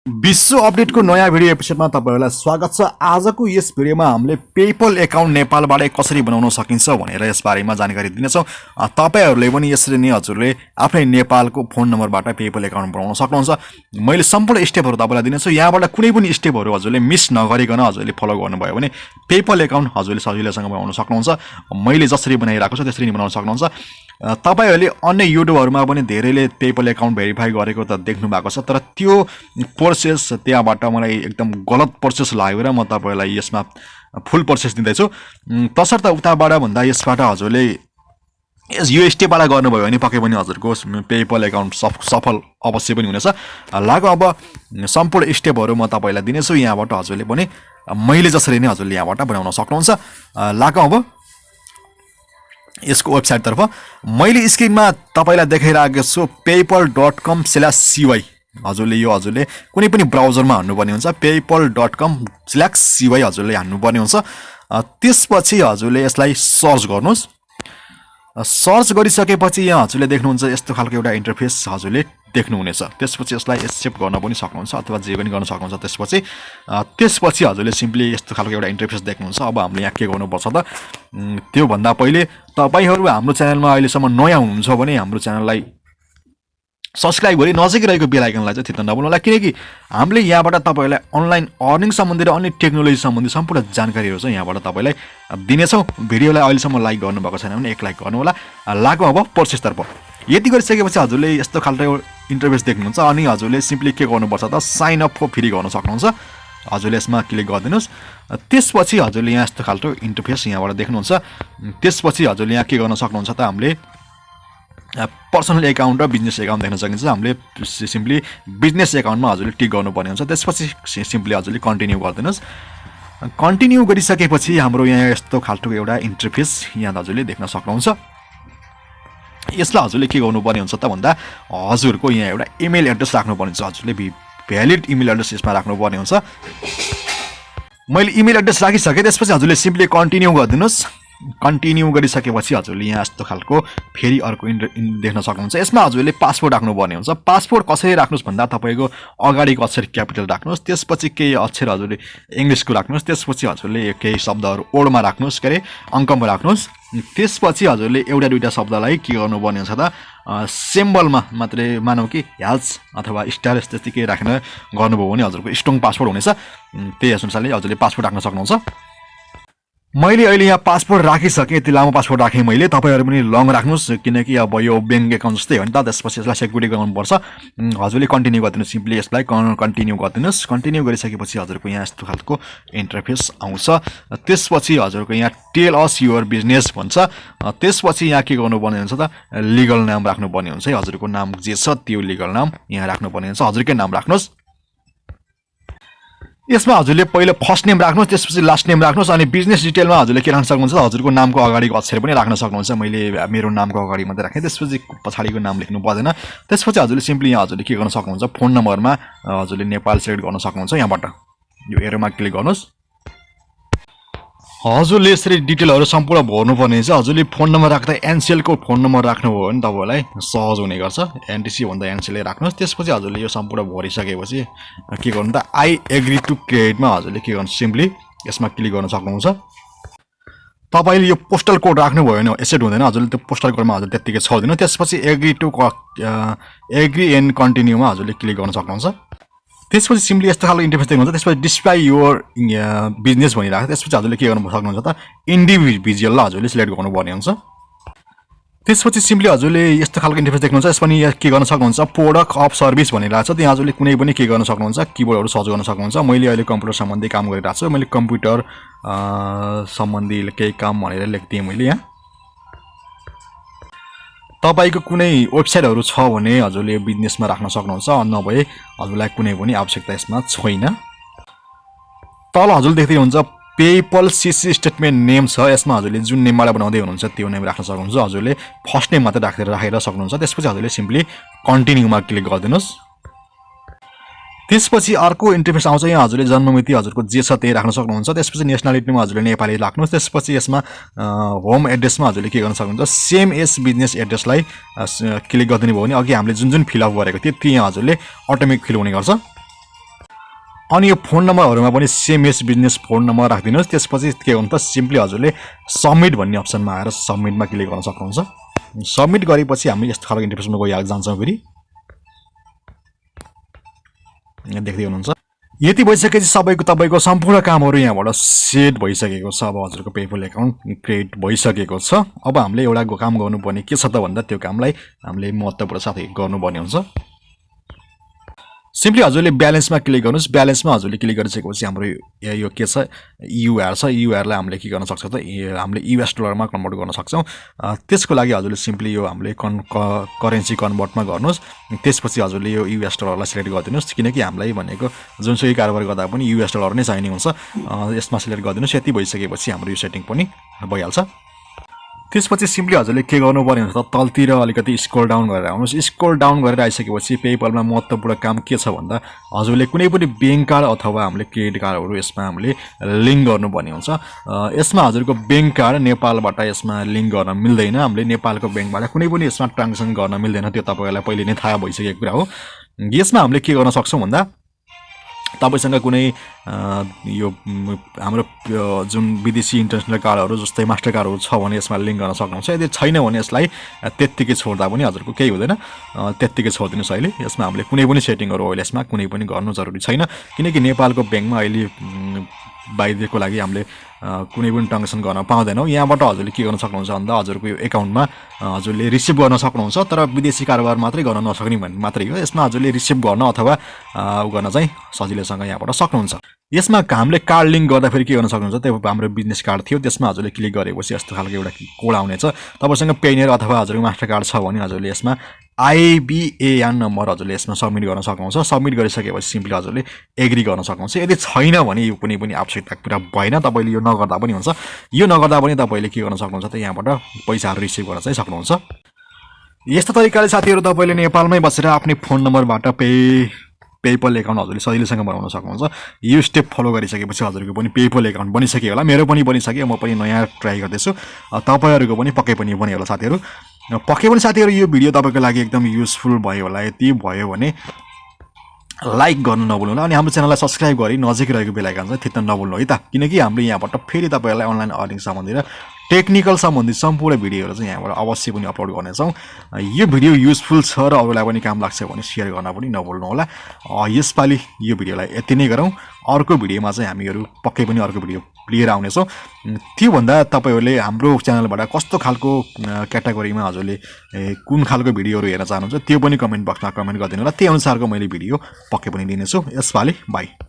विश्व अपडेटको नयाँ भिडियो एपिसोडमा तपाईहरुलाई स्वागत छ। आजको यस भिडियोमा हामीले पेपल एकाउन्ट नेपालबाट कसरी बनाउन सकिन्छ भनेर यस बारेमा जानकारी दिनेछौँ। तपाईहरुले पनि यसरी नै हजुरले आफ्नै नेपालको फोन नम्बरबाट पेपल एकाउन्ट बनाउन सक्नुहुन्छ। मैले सम्पूर्ण स्टेपहरु तपाईलाई दिनेछु। यहाँबाट कुनै पनि स्टेपहरु हजुरले मिस नगरिकन हजुरले फलो गर्नुभयो भने पेपल एकाउन्ट हजुरले सजिलैसँग बनाउन सक्नुहुन्छ। मैले जसरी बनाइराखेको छु त्यसरी नै बनाउन सक्नुहुन्छ। तपाईहरुले अन्य युट्युबहरुमा पनि धेरैले पेपल एकाउन्ट भेरिफाई गरेको त देख्नु भएको छ, तर त्यो प्रोसेस त्यहाँबाट मलाई एकदम गलत प्रोसेस लाग्यो र म तपाईहरुलाई यसमा फुल प्रोसेस दिँदैछु। तसर्थ उताबाट भन्दा यसबाट हजुरले यो स्टेपबाट गर्नुभयो भने पक्कै पनि हजुरको पेपल एकाउन्ट सफल अवश्य पनि हुनेछ। लागु अब सम्पूर्ण स्टेपहरु म तपाईलाई दिनेछु। यहाँबाट हजुरले पनि मैले जसरी नै हजुरले यहाँबाट बनाउन सक्नुहुन्छ। लागु अब यसको वेबसाइट तर्फ मैले स्क्रिनमा तपाईलाई देखाइराखेको छु paypal.com/cy। हजुरले यो हजुरले कुनै पनि ब्राउजरमा हान्नुपर्ने हुन्छ। paypal.com/cy हजुरले हान्नुपर्ने हुन्छ। त्यसपछि हजुरले यसलाई सर्च गर्नुस्। सर्च गरिसकेपछि यहाँ हजुरले देख्नुहुन्छ यस्तो खालको एउटा इन्टरफेस हजुरले देख्नुहुनेछ। त्यसपछि यसलाई एक्सेप्ट गर्न पनि सक्नुहुन्छ अथवा जे पनि गर्न सक्नुहुन्छ। त्यसपछि हजुरले सिम्पली यस्तो खालको एउटा इन्टरफेस देख्नुहुन्छ। अब हामीले यहाँ के गर्नुपर्छ त, त्यो भन्दा पहिले तपाईहरु हाम्रो च्यानलमा अहिलेसम्म नयाँ हुनुहुन्छ भने हाम्रो च्यानललाई सब्स्क्राइब गरी नजिकै रहेको बेल आइकनलाई चाहिँ थिच्न नभुल्नु होला, किनकि हामीले यहाँबाट तपाईहरुलाई अनलाइन अर्निङ सम्बन्धी र अन्य टेक्नोलोजी सम्बन्धी सम्पूर्ण जानकारीहरु चाहिँ यहाँबाट तपाईलाई दिनेछौँ। भिडियोलाई अहिलेसम्म लाइक गर्नुभएको छैन भने एक लाइक गर्नु होला। लागु अब प्रोसेस तर्फ। यति गरिसकेपछि हजुरले यस्तो खालको इन्टरफेस देख्नुहुन्छ अनि हजुरले सिम्पली के गर्नुपर्छ त, साइन अप फर फ्री गर्न सक्नुहुन्छ। हजुरले यसमा क्लिक गरिदिनुस्। त्यसपछि हजुरले यहाँ यस्तो खालको इन्टरफेस यहाँबाट देख्नुहुन्छ। त्यसपछि हजुरले यहाँ के गर्न सक्नुहुन्छ त, हामीले पर्सनल एकाउन्ट र बिजनेस एकाउन्ट देख्न सकिन्छ। हामीले सिम्पली बिजनेस एकाउन्टमा हजुरले टिक गर्नुपर्ने हुन्छ। त्यसपछि सिम्पली हजुरले कन्टिन्यू गरिदिनुस्। कन्टिन्यू गरिसकेपछि हाम्रो यहाँ यस्तो खालको एउटा इन्टरफेस यहाँ हजुरले देख्न सक्नुहुन्छ। यसलाई हजुरले के गर्नुपर्ने हुन्छ त भन्दा हजुरको यहाँ एउटा इमेल एड्रेस राख्नुपर्ने हुन्छ। हजुरले भ्यालिड इमेल एड्रेस यसमा राख्नुपर्ने हुन्छ। मैले इमेल एड्रेस राखिसकेँ। त्यसपछि हजुरले सिम्पली कन्टिन्यू गरिदिनुस्। कन्टिन्यू गरिसकेपछि हजुरले यहाँ यस्तो खालको फेरि अर्को देख्न सक्नुहुन्छ। यसमा हजुरले पासवर्ड राख्नुपर्ने हुन्छ। पासवर्ड कसरी राख्नुस् भन्दा तपाईको अगाडिको अक्षर क्यापिटल राख्नुस्। त्यसपछि केही अक्षर हजुरले इङ्ग्लिसको राख्नुस्। त्यसपछि हजुरले केही शब्दहरु ओडमा राख्नुस्, के अरे अङ्कमा राख्नुस्। त्यसपछि हजुरले एउटा दुईटा शब्दलाई के गर्नुपर्ने हुन्छ त, सिम्बलमा मात्रै मानौ कि ह्याज अथवा स्टार जस्तै के राखेर गर्नुभयो भने हजुरको स्ट्रङ पासवर्ड हुनेछ। त्यही अनुसारले हजुरले पासवर्ड राख्न सक्नुहुन्छ। मैले अहिले यहाँ पासपोर्ट राखिसकेँ। यति लामो पासपोर्ट राखेँ मैले। तपाईहरु पनि लङ राख्नुस्, किनकि अब यो बैंक एकाउन्ट जस्तै हो नि त। त्यसपछि यसलाई सेक्युरिटी गर्नुपर्छ। हजुरले कन्टिन्यू गरिदिनुस्। सिम्पली यसलाई कन्टिन्यू गरिदिनुस्। कन्टिन्यू गरिसकेपछि हजुरको यहाँ यस्तो खालको इन्टरफेस आउँछ। त्यसपछि हजुरको यहाँ टेल अस योर बिजनेस भन्छ। त्यसपछि यहाँ के गर्नुपर्ने हुन्छ त, लिगल नाम राख्नुपर्ने हुन्छ है। हजुरको नाम जे छ त्यो लिगल नाम यहाँ राख्नुपर्ने हुन्छ। हजुरकै नाम राख्नुस्। यसमा हजुरले पहिला फर्स्ट नेम राख्नुस्, त्यसपछि लास्ट नेम राख्नुस्। अनि बिजनेस डिटेलमा हजुरले के राख्न सक्नुहुन्छ, हजुरको नामको अगाडिको अक्षर पनि राख्न सक्नुहुन्छ। मैले मेरो नामको अगाडि मात्रै राखेँ। त्यसपछि पछाडिको नाम लेख्नु पर्दैन। त्यसपछि हजुरले सिम्पली यहाँ हजुरले के गर्न सक्नुहुन्छ, फोन नम्बरमा हजुरले नेपाल सेलेक्ट गर्न सक्नुहुन्छ। यहाँबाट यो एरोमा क्लिक गर्नुस्। हजुरले यसरी डिटेलहरु सम्पूर्ण भर्नुपर्ने हुन्छ। हजुरले फोन नम्बर राख्दा एनसीएलको फोन नम्बर राख्नुभयो भने तपाईलाई सहज हुने गर्छ। एनटीसी भन्दा एनसीएल राख्नुस्। त्यसपछि हजुरले यो सम्पूर्ण भरिसकेपछि के गर्नु त, आई एग्री टु क्रेडिटमा हजुरले के गर्नु, सिम्पली यसमा क्लिक गर्न सक्नुहुन्छ। तपाईले यो पोस्टल कोड राख्नुभयो भने एक्सेप्ट हुँदैन। हजुरले त्यो पोस्टल कोडमा हजुर त्यतिकै छोड्दिनु। त्यसपछि एग्री एन्ड कन्टिन्यूमा हजुरले क्लिक गर्न सक्नुहुन्छ। त्यसपछि सिम्पली यस्तो खालको इन्टरफेस देख्नुहुन्छ। त्यसपछि डिस्प्ले योर बिजनेस भनिरहेको छ। त्यसपछि हजुरले के गर्न सक्नुहुन्छ त, इन्डिभिजुअललाई हजुरले सिलेक्ट गर्नुपर्ने हुन्छ। त्यसपछि सिम्पली हजुरले यस्तो खालको इन्टरफेस देख्नुहुन्छ। यसमा के गर्न सक्नुहुन्छ, प्रोडक्ट अफ सर्भिस भनिरहेको छ। त्यहाँ हजुरले कुनै पनि के गर्न सक्नुहुन्छ, किबोर्डहरु सर्च गर्न सक्नुहुन्छ। मैले अहिले कम्प्युटर सम्बन्धी काम गरिरहेको छु। मैले कम्प्युटर सम्बन्धी केही काम भनेर लेख्दिएँ मैले यहाँ। तपाईको कुनै वेबसाइटहरु छ भने हजुरले बिजनेसमा राख्न सक्नुहुन्छ। नभए हजुरलाई कुनै पनि आवश्यकता यसमा छैन। तल हजुरले देख्दै हुन्छ पेपल सीसी स्टेटमेन्ट नेम छ। यसमा हजुरले जुन नेमबाट बनाउँदै हुनुहुन्छ त्यो नेम राख्न सक्नुहुन्छ। हजुरले फर्स्ट नेम मात्र राखेर सक्नुहुन्छ। त्यसपछि हजुरले सिम्पली कन्टिन्यूमा क्लिक गरिदिनुस्। त्यसपछि अर्को इन्टरफेस आउँछ। यहाँ हजुरले जन्ममिति हजुरको जे छ त्यही राख्न सक्नुहुन्छ। त्यसपछि नेसनालिटीमा हजुरले नेपाली राख्नुस्। त्यसपछि यसमा होम एड्रेसमा हजुरले के गर्न सक्नुहुन्छ, सेम एज बिजनेस एड्रेसलाई क्लिक गरिदिनु भयो भने अघि हामीले जुन फिलअप गरेको थियो त्यो यहाँ हजुरले अटोमेटिक फिल हुने गर्छ। अनि यो फोन नम्बरहरुमा पनि सेम यस बिजनेस फोन नम्बर राख्दिनुस्। त्यसपछि के गर्नु त सिम्पली हजुरले सबमिट भन्ने अप्सनमा आएर सबमिटमा क्लिक गर्न सक्नुहुन्छ। सबमिट गरेपछि हामी यस्तो खालको इन्टरफेसमा जान्छौँ। फेरि देख्दै हुनुहुन्छ यति भइसकेपछि सबैको तपाईको सम्पूर्ण कामहरु यहाँबाट सेट भइसकेको छ। अब हजुरको पेपल एकाउन्ट क्रिएट भइसकेको छ। अब हामीले एउटा काम गर्नुपर्ने के छ त भन्दा त्यो कामलाई हामीले महत्त्वपूर्ण साथै गर्नुपर्ने हुन्छ। सिम्पली हजुरले ब्यालेन्समा क्लिक गर्नुस्। ब्यालेन्समा हजुरले क्लिक गरिसकेपछि हाम्रो यो के छ युआर छ। युआरलाई हामीले के गर्न सक्छौं त हामीले युएस डलरमा कन्भर्ट गर्न सक्छौं। त्यसको लागि हजुरले सिम्पली यो हामीले करेन्सी कन्भर्टमा गर्नुस्। त्यसपछि हजुरले यो युएस डलरलाई सिलेक्ट गरिदिनुस् किनकि हामीलाई भनेको जुनसुकै कारोबार गर्दा पनि युएस डलर नै चाहिने हुन्छ। यसमा सिलेक्ट गरिदिनुस्। यति भइसकेपछि हाम्रो यो सेटिङ पनि भइहाल्छ। त्यसपछि सिम्पली हजुरले के गर्नुपर्ने हुन्छ त तलतिर अलिकति स्क्रोल डाउन गरेर आउनुस्। स्क्रोल डाउन गरेर आइसकेपछि पेपलमा महत्त्वपूर्ण काम के छ भन्दा हजुरले कुनै पनि बैंक कार्ड अथवा हामीले क्रेडिट कार्डहरु यसमा हामीले लिंक गर्नुपर्ने हुन्छ। यसमा हजुरको बैंक कार्ड नेपालबाट यसमा लिंक गर्न मिल्दैन। हामीले नेपालको बैंकबाट कुनै पनि यसमा ट्रान्ज्याक्सन गर्न मिल्दैन। त्यो तपाईहरुलाई पहिले नै थाहा भइसकेको कुरा हो। यसमा हामीले के गर्न सक्छौं भन्दा तपाईसँग कुनै यो हाम्रो जुन विदेशी इन्टरनेसनल कार्डहरु जस्तै मास्टर कार्डहरु छ भने यसमा लिंक गर्न सक्नुहुन्छ। यदि छैन भने यसलाई त्यतिकै छोड्दा पनि हजुरको केही हुँदैन। त्यतिकै छोड्दिनुस्। अहिले यसमा हामीले कुनै पनि सेटिङहरु अहिले यसमा कुनै पनि गर्नु जरुरी छैन किनकि नेपालको बैंकमा अहिले बाहिरको लागि हामीले कुनै पनि ट्रान्ज्याक्सन गर्न पाउँदैनौं। यहाँबाट हजुरले के गर्न सक्नुहुन्छ भन्दा हजुरको यो एकाउन्टमा हजुरले रिसिभ गर्न सक्नुहुन्छ। तर विदेशी कारोबार मात्रै गर्न नसक्ने भन्ने मात्रै हो। यसमा हजुरले रिसिभ गर्न अथवा गर्न चाहिँ सजिलैसँग यहाँबाट सक्नुहुन्छ। यसमा हामीले कार्ड लिंक गर्दा फेरि के गर्न सक्नुहुन्छ त्यो हाम्रो बिजनेस कार्ड थियो त्यसमा हजुरले क्लिक गरेपछि यस्तो खालको एउटा कोड आउनेछ। तपाईसँग पेनियर अथवा हजुरको मास्टर कार्ड छ भने हजुरले यसमा IBAN नम्बर हजुरले यसमा सबमिट गर्न सक्नुहुन्छ। सबमिट गरिसकेपछि सिम्पली हजुरले एग्री गर्न सक्नुहुन्छ। यदि छैन भने यो कुनै पनि आवश्यकता कुरा भएन। तपाईले यो नगर्दा पनि हुन्छ। यो नगर्दा पनि तपाईले के गर्न सक्नुहुन्छ त यहाँबाट पैसाहरु रिसिभ गर्न चाहिँ सक्नुहुन्छ। यस्तो तरिकाले साथीहरु तपाईले नेपालमै बसेर आफ्नै फोन नम्बरबाट पेपल एकाउन्ट हजुरले सजिलैसँग बनाउन सक्नुहुन्छ। यो स्टेप फलो गरिसकेपछि हजुरको पनि पेपल एकाउन्ट बनिसक्यो होला। मेरो पनि बनिसक्यो। म पनि नयाँ ट्राई गर्दैछु। तपाईहरुको पनि पक्कै पनि बन्यो होला साथीहरु। पक्कै पनि साथीहरु यो भिडियो तपाईको लागि एकदम युजफुल भयो होला। यति भयो भने लाइक गर्न नभुल्नु होला। अनि हाम्रो च्यानललाई सब्स्क्राइब गरी नजिकै रहेको बेल आइकन चाहिँ थिच्न नभुल्नु है त किनकि हामीले यहाँबाट फेरि तपाईहरुलाई अनलाइन अर्निङ सम्बन्धी र टेक्निकल सम्बन्धी सम्पूर्ण भिडियोहरु चाहिँ यहाँबाट अवश्य पनि अपलोड गर्नेछौं। यो भिडियो युजफुल छ र अरूलाई पनि काम लाग्छ भने शेयर गर्न पनि नभुल्नु होला। यसपाली यो भिडियोलाई यति नै गरौँ। अर्को भिडियोमा चाहिँ हामीहरु पक्कै पनि अर्को भिडियो लिएर आउनेछौं। त्यो भन्दा तपाईहरुले हाम्रो च्यानलबाट कस्तो खालको क्याटेगोरीमा हजुरले कुन खालको भिडियोहरु हेर्न चाहनुहुन्छ त्यो पनि कमेन्ट बक्समा कमेन्ट गरिदिनु होला। त्यही अनुसारको मैले भिडियो पक्कै पनि दिनेछु। यसपाली बाइ।